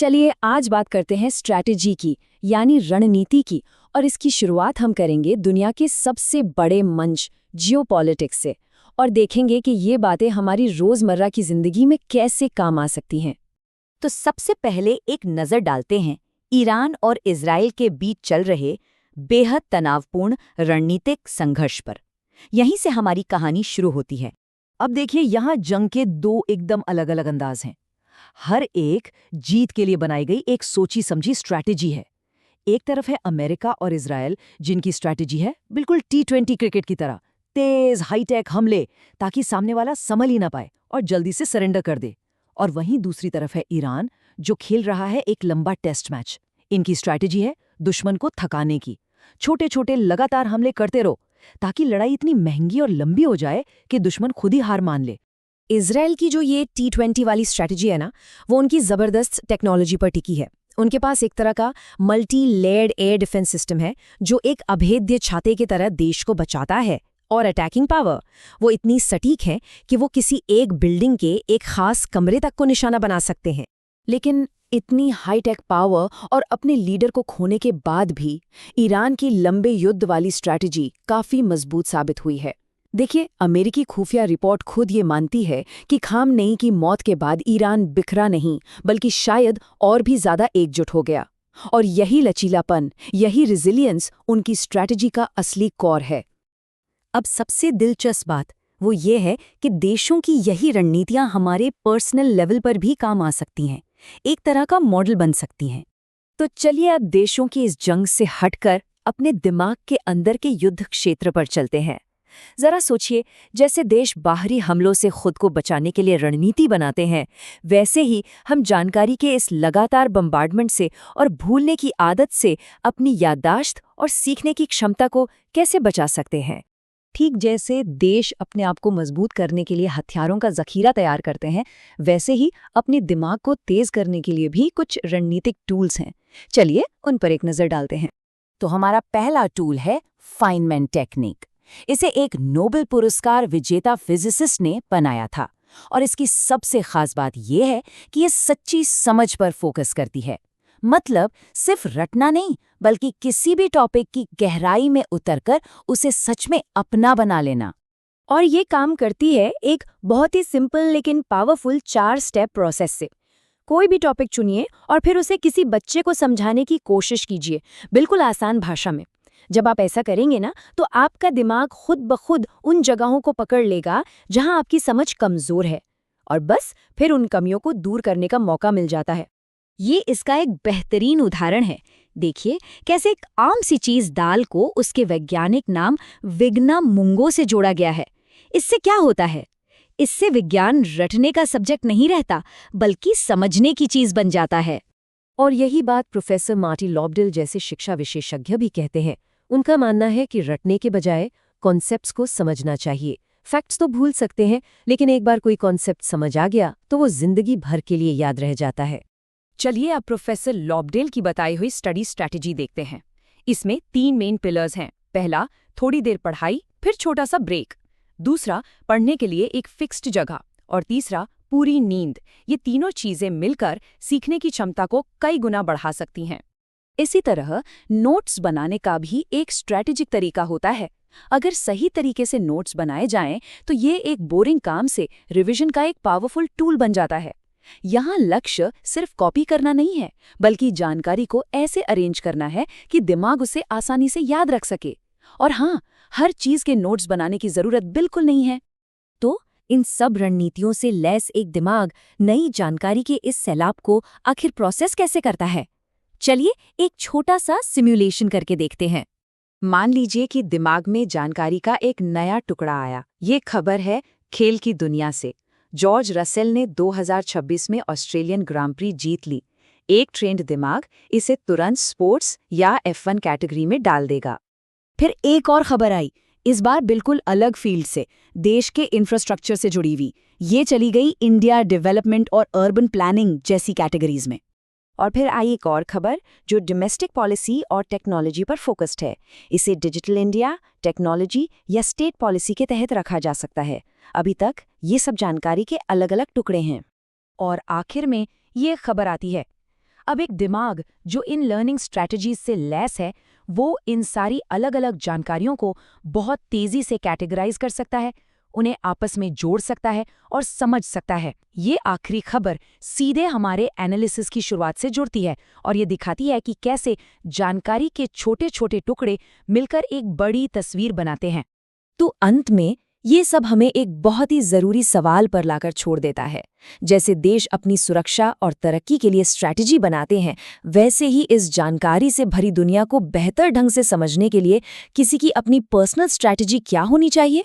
चलिए आज बात करते हैं स्ट्रैटेजी की, यानी रणनीति की। और इसकी शुरुआत हम करेंगे दुनिया के सबसे बड़े मंच जियोपॉलिटिक्स से, और देखेंगे कि ये बातें हमारी रोजमर्रा की जिंदगी में कैसे काम आ सकती हैं। तो सबसे पहले एक नज़र डालते हैं ईरान और इजराइल के बीच चल रहे बेहद तनावपूर्ण रणनीतिक संघर्ष पर। यहीं से हमारी कहानी शुरू होती है। अब देखिए, यहाँ जंग के दो एकदम अलग अलग अंदाज हैं। हर एक जीत के लिए बनाई गई एक सोची समझी स्ट्रैटेजी है। एक तरफ है अमेरिका और इजराइल, जिनकी स्ट्रैटेजी है बिल्कुल T20 क्रिकेट की तरह, तेज हाईटेक हमले ताकि सामने वाला संभल ही ना पाए और जल्दी से सरेंडर कर दे। और वहीं दूसरी तरफ है ईरान, जो खेल रहा है एक लंबा टेस्ट मैच। इनकी स्ट्रैटेजी है दुश्मन को थकाने की। छोटे छोटे लगातार हमले करते रहो ताकि लड़ाई इतनी महंगी और लंबी हो जाए कि दुश्मन खुद ही हार मान ले। इजराइल की जो ये T20 वाली स्ट्रैटेजी है ना, वो उनकी जबरदस्त टेक्नोलॉजी पर टिकी है। उनके पास एक तरह का multi layered air defence system है, जो एक अभेद्य छाते की तरह देश को बचाता है। और अटैकिंग पावर वो इतनी सटीक है कि वो किसी एक बिल्डिंग के एक खास कमरे तक को निशाना बना सकते हैं। लेकिन इतनी हाईटेक पावर और अपने लीडर को खोने के बाद भी ईरान की लंबे युद्ध वाली स्ट्रैटेजी काफी मजबूत साबित हुई है। देखिए, अमेरिकी खुफिया रिपोर्ट खुद ये मानती है कि खामनेई की मौत के बाद ईरान बिखरा नहीं, बल्कि शायद और भी ज्यादा एकजुट हो गया। और यही लचीलापन, यही रिजिलियंस उनकी स्ट्रैटेजी का असली कोर है। अब सबसे दिलचस्प बात वो ये है कि देशों की यही रणनीतियां हमारे पर्सनल लेवल पर भी काम आ सकती हैं, एक तरह का मॉडल बन सकती हैं। तो चलिए अब देशों की इस जंग से हटकर अपने दिमाग के अंदर के युद्ध क्षेत्र पर चलते हैं। जरा सोचिए, जैसे देश बाहरी हमलों से खुद को बचाने के लिए रणनीति बनाते हैं, वैसे ही हम जानकारी के इस लगातार बम्बार्डमेंट से और भूलने की आदत से अपनी याददाश्त और सीखने की क्षमता को कैसे बचा सकते हैं। ठीक जैसे देश अपने आप को मजबूत करने के लिए हथियारों का जखीरा तैयार करते हैं, वैसे ही अपने दिमाग को तेज करने के लिए भी कुछ रणनीतिक टूल्स हैं। चलिए उन पर एक नजर डालते हैं। तो हमारा पहला टूल है फाइनमैन टेक्निक। इसे एक नोबेल पुरस्कार विजेता फिजिसिस्ट ने बनाया था, और इसकी सबसे खास बात यह है कि ये सच्ची समझ पर फोकस करती है। मतलब सिर्फ रटना नहीं, बल्कि किसी भी टॉपिक की गहराई में उतरकर उसे सच में अपना बना लेना। और ये काम करती है एक बहुत ही सिंपल लेकिन पावरफुल 4 स्टेप प्रोसेस से। कोई भी टॉपिक चुनिए और फिर उसे किसी बच्चे को समझाने की कोशिश कीजिए, बिल्कुल आसान भाषा में। जब आप ऐसा करेंगे ना, तो आपका दिमाग खुद ब खुद उन जगहों को पकड़ लेगा जहां आपकी समझ कमजोर है, और बस फिर उन कमियों को दूर करने का मौका मिल जाता है। ये इसका एक बेहतरीन उदाहरण है। देखिए कैसे एक आम सी चीज दाल को उसके वैज्ञानिक नाम विग्ना मुंगो से जोड़ा गया है। इससे क्या होता है? इससे विज्ञान रटने का सब्जेक्ट नहीं रहता, बल्कि समझने की चीज बन जाता है। और यही बात प्रोफेसर मार्टी लॉबडेल जैसे शिक्षा विशेषज्ञ भी कहते हैं। उनका मानना है कि रटने के बजाय कॉन्सेप्ट्स को समझना चाहिए। फैक्ट्स तो भूल सकते हैं, लेकिन एक बार कोई कॉन्सेप्ट समझ आ गया तो वो जिंदगी भर के लिए याद रह जाता है। चलिए अब प्रोफेसर लॉबडेल की बताई हुई स्टडी स्ट्रैटेजी देखते हैं। इसमें 3 मेन पिलर्स हैं। पहला, थोड़ी देर पढ़ाई, फिर छोटा सा ब्रेक। दूसरा, पढ़ने के लिए एक फिक्स्ड जगह। और तीसरा, पूरी नींद। ये तीनों चीजें मिलकर सीखने की क्षमता को कई गुना बढ़ा सकती हैं। इसी तरह नोट्स बनाने का भी एक स्ट्रैटेजिक तरीका होता है। अगर सही तरीके से नोट्स बनाए जाएं, तो ये एक बोरिंग काम से रिवीजन का एक पावरफुल टूल बन जाता है। यहाँ लक्ष्य सिर्फ कॉपी करना नहीं है, बल्कि जानकारी को ऐसे अरेंज करना है कि दिमाग उसे आसानी से याद रख सके। और हाँ, हर चीज के नोट्स बनाने की जरूरत बिल्कुल नहीं है। तो इन सब रणनीतियों से लैस एक दिमाग नई जानकारी के इस सैलाब को आखिर प्रोसेस कैसे करता है? चलिए एक छोटा सा सिमुलेशन करके देखते हैं। मान लीजिए कि दिमाग में जानकारी का एक नया टुकड़ा आया। ये खबर है खेल की दुनिया से। जॉर्ज रसेल ने 2026 में ऑस्ट्रेलियन ग्रां प्री जीत ली। एक ट्रेंड दिमाग इसे तुरंत स्पोर्ट्स या F1 कैटेगरी में डाल देगा। फिर एक और खबर आई, इस बार बिल्कुल अलग फील्ड से, देश के इंफ्रास्ट्रक्चर से जुड़ी हुई। ये चली गई इंडिया डेवलपमेंट और अर्बन प्लानिंग जैसी कैटेगरीज में। और फिर आई एक और खबर जो डोमेस्टिक पॉलिसी और टेक्नोलॉजी पर फोकस्ड है। इसे डिजिटल इंडिया, टेक्नोलॉजी या स्टेट पॉलिसी के तहत रखा जा सकता है। अभी तक ये सब जानकारी के अलग अलग टुकड़े हैं। और आखिर में ये खबर आती है, अब एक दिमाग जो इन लर्निंग स्ट्रैटेजीज से लैस है, वो इन सारी अलग-अलग जानकारियों को बहुत तेजी से कैटेगराइज कर सकता है, उन्हें आपस में जोड़ सकता है और समझ सकता है। ये आखिरी खबर सीधे हमारे एनालिसिस की शुरुआत से जुड़ती है और ये दिखाती है कि कैसे जानकारी के छोटे-छोटे टुकड़े मिलकर एक बड़ी तस्वीर बनाते हैं। तो अंत में ये सब हमें एक बहुत ही जरूरी सवाल पर लाकर छोड़ देता है। जैसे देश अपनी सुरक्षा और तरक्की के लिए स्ट्रैटेजी बनाते हैं, वैसे ही इस जानकारी से भरी दुनिया को बेहतर ढंग से समझने के लिए किसी की अपनी पर्सनल स्ट्रैटेजी क्या होनी चाहिए?